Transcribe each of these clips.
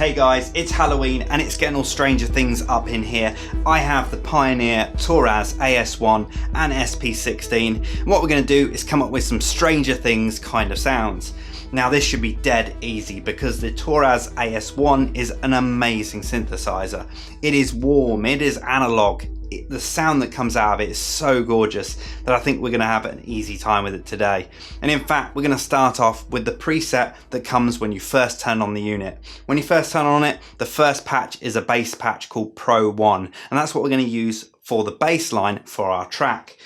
Hey guys, it's Halloween and it's getting all Stranger Things up in here. I have the Pioneer, Toraiz, AS-1 and SP-16. What we're going to do is come up with some Stranger Things kind of sounds. Now this should be dead easy because the Toraiz AS-1 is an amazing synthesizer. It is warm, it is analog. The sound that comes out of it is so gorgeous that I think we're going to have an easy time with it today. And in fact, we're going to start off with the preset that comes when you first turn on the unit. When you first turn on it, the first patch is a bass patch called Pro 1, and that's what we're going to use for the bass line for our track.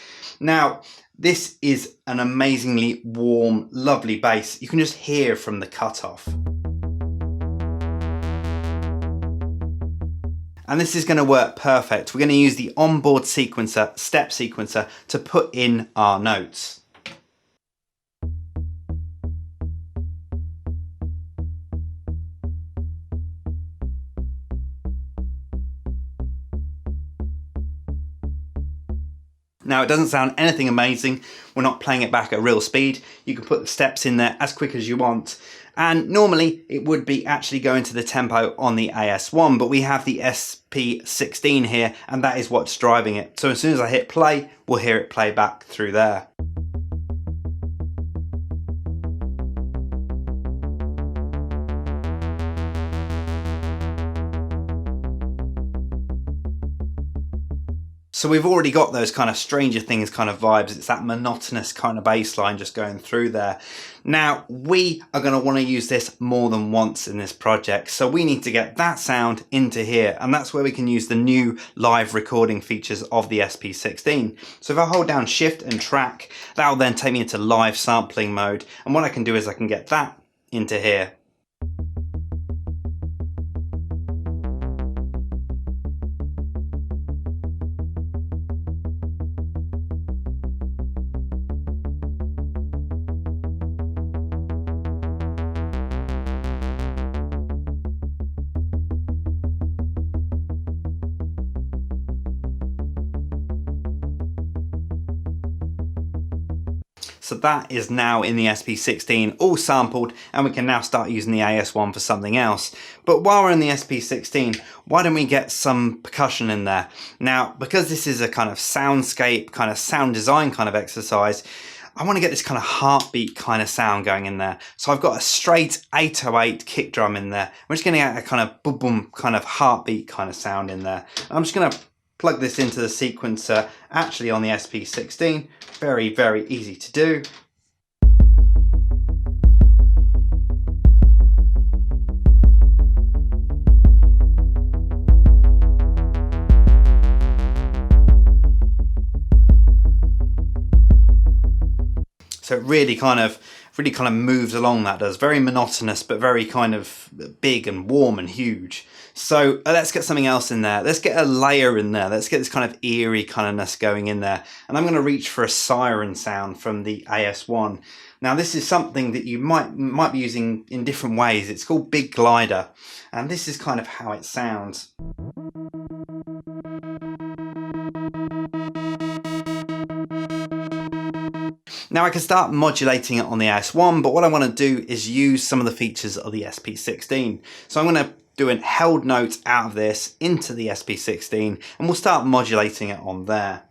Now, this is an amazingly warm, lovely bass. You can just hear from the cutoff. And this is going to work perfect. We're going to use the onboard sequencer, step sequencer, to put in our notes. Now it doesn't sound anything amazing. We're not playing it back at real speed. You can put the steps in there as quick as you want. And normally it would be actually going to the tempo on the AS-1, but we have the SP-16 here and that is what's driving it. So as soon as I hit play, we'll hear it play back through there. So we've already got those kind of Stranger Things kind of vibes. It's that monotonous kind of bass line just going through there. Now we are going to want to use this more than once in this project. So we need to get that sound into here, and that's where we can use the new live recording features of the SP-16. So if I hold down Shift and Track, that will then take me into live sampling mode. And what I can do is I can get that into here. So that is now in the SP-16 all sampled, and we can now start using the AS-1 for something else. But while we're in the SP-16, why don't we get some percussion in there? Now, because this is a kind of soundscape, kind of sound design kind of exercise, I want to get this kind of heartbeat kind of sound going in there. So I've got a straight 808 kick drum in there. I'm just going to get a kind of boom boom kind of heartbeat kind of sound in there. I'm just going to plug this into the sequencer actually on the SP-16. Very, very easy to do. So it really kind of moves along, that does. Very monotonous, but very kind of big and warm and huge. So let's get something else in there. Let's get a layer in there. Let's get this kind of eerie kindness going in there. And I'm going to reach for a siren sound from the AS-1. Now this is something that you might be using in different ways. It's called Big Glider. And this is kind of how it sounds. Now I can start modulating it on the AS-1, but what I want to do is use some of the features of the SP-16. So I'm going to do a held note out of this into the SP-16, and we'll start modulating it on there.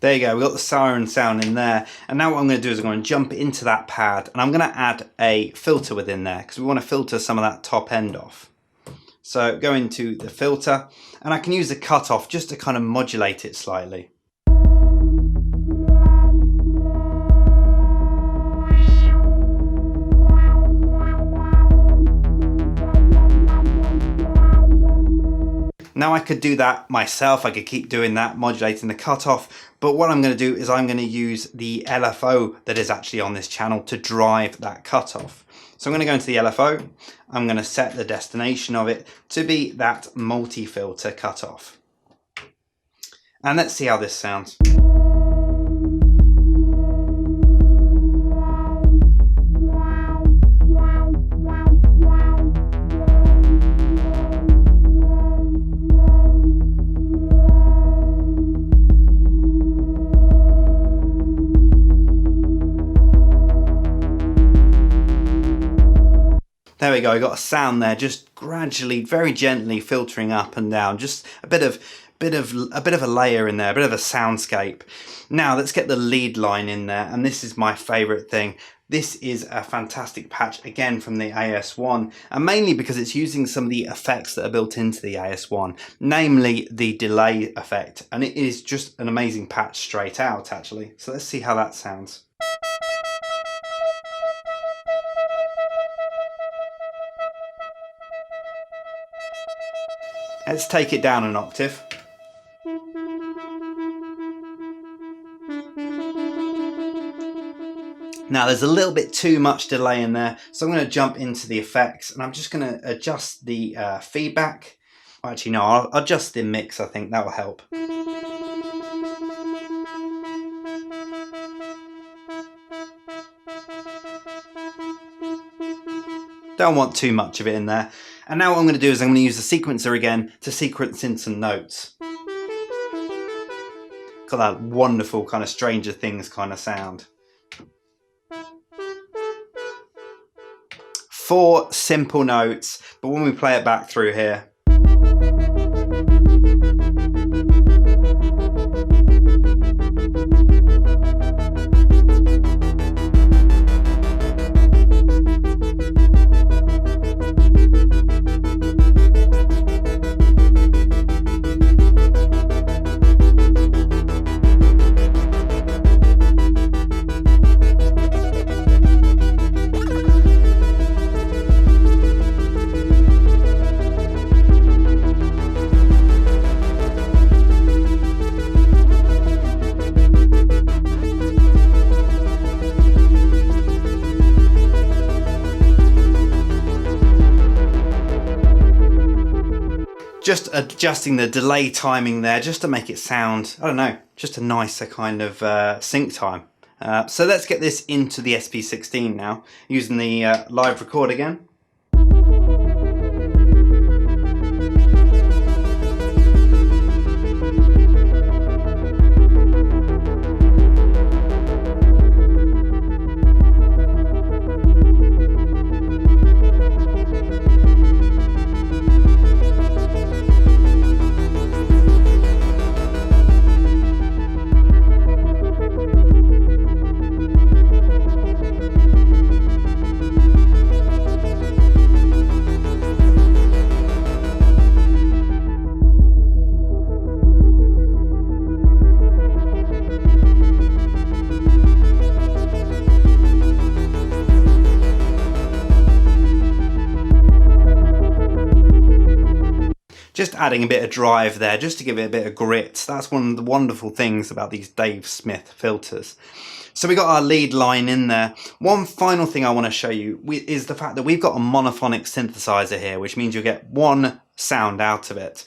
There you go, we've got the siren sound in there. And now what I'm going to do is I'm going to jump into that pad and I'm going to add a filter within there because we want to filter some of that top end off. So go into the filter and I can use the cutoff just to kind of modulate it slightly. Now I could do that myself, I could keep doing that, modulating the cutoff, but what I'm going to do is I'm going to use the LFO that is actually on this channel to drive that cutoff. So I'm going to go into the LFO, I'm going to set the destination of it to be that multi-filter cutoff. And let's see how this sounds. There we go, I got a sound there, just gradually, very gently filtering up and down, just a bit of a layer in there, a bit of a soundscape. Now let's get the lead line in there, and this is my favorite thing. This is a fantastic patch, again from the AS-1, and mainly because it's using some of the effects that are built into the AS-1, namely the delay effect, and it is just an amazing patch straight out actually. So let's see how that sounds. Let's take it down an octave. Now there's a little bit too much delay in there, so I'm going to jump into the effects and I'm just going to adjust the feedback. Actually no, I'll adjust the mix, I think that will help. Don't want too much of it in there. And now what I'm going to do is I'm going to use the sequencer again to sequence in some notes. Got that wonderful kind of Stranger Things kind of sound. 4 simple notes, but when we play it back through here, just adjusting the delay timing there just to make it sound, I don't know, just a nicer kind of sync time. So let's get this into the SP-16 now, using the live record again. Just adding a bit of drive there, just to give it a bit of grit. That's one of the wonderful things about these Dave Smith filters. So we got our lead line in there. One final thing I want to show you is the fact that we've got a monophonic synthesizer here, which means you'll get one sound out of it.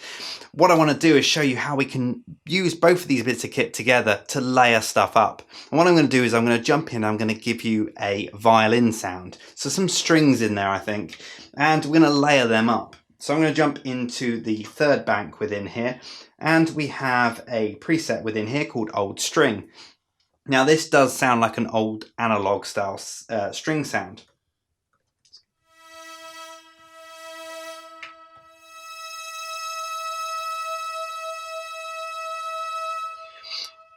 What I want to do is show you how we can use both of these bits of kit together to layer stuff up. And what I'm going to do is I'm going to jump in, I'm going to give you a violin sound. So some strings in there, I think, and we're going to layer them up. So I'm going to jump into the third bank within here, and we have a preset within here called Old String. Now this does sound like an old analog style string sound.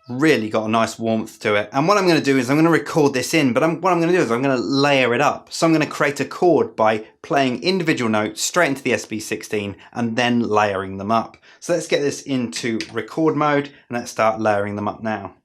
Really got a nice warmth to it. And what I'm going to do is I'm going to record this in, but what I'm going to do is I'm going to layer it up. So I'm going to create a chord by playing individual notes straight into the SP-16 and then layering them up. So let's get this into record mode and let's start layering them up now.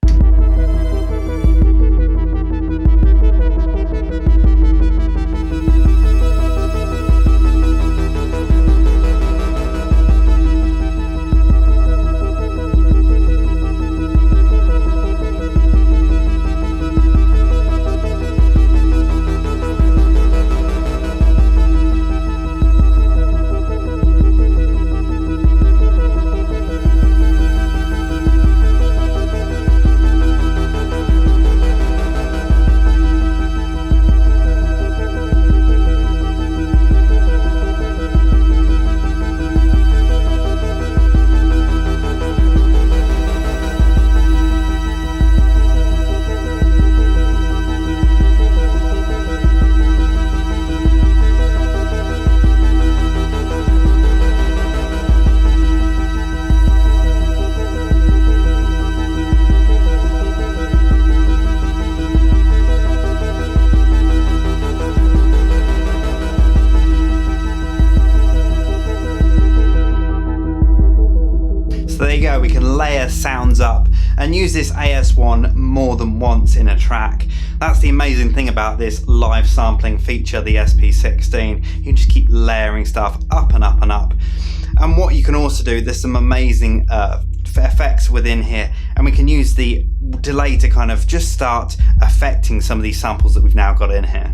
you go, we can layer sounds up and use this AS-1 more than once in a track. That's the amazing thing about this live sampling feature, the SP-16. You can just keep layering stuff up and up and up. And what you can also do, there's some amazing effects within here, and we can use the delay to kind of just start affecting some of these samples that we've now got in here.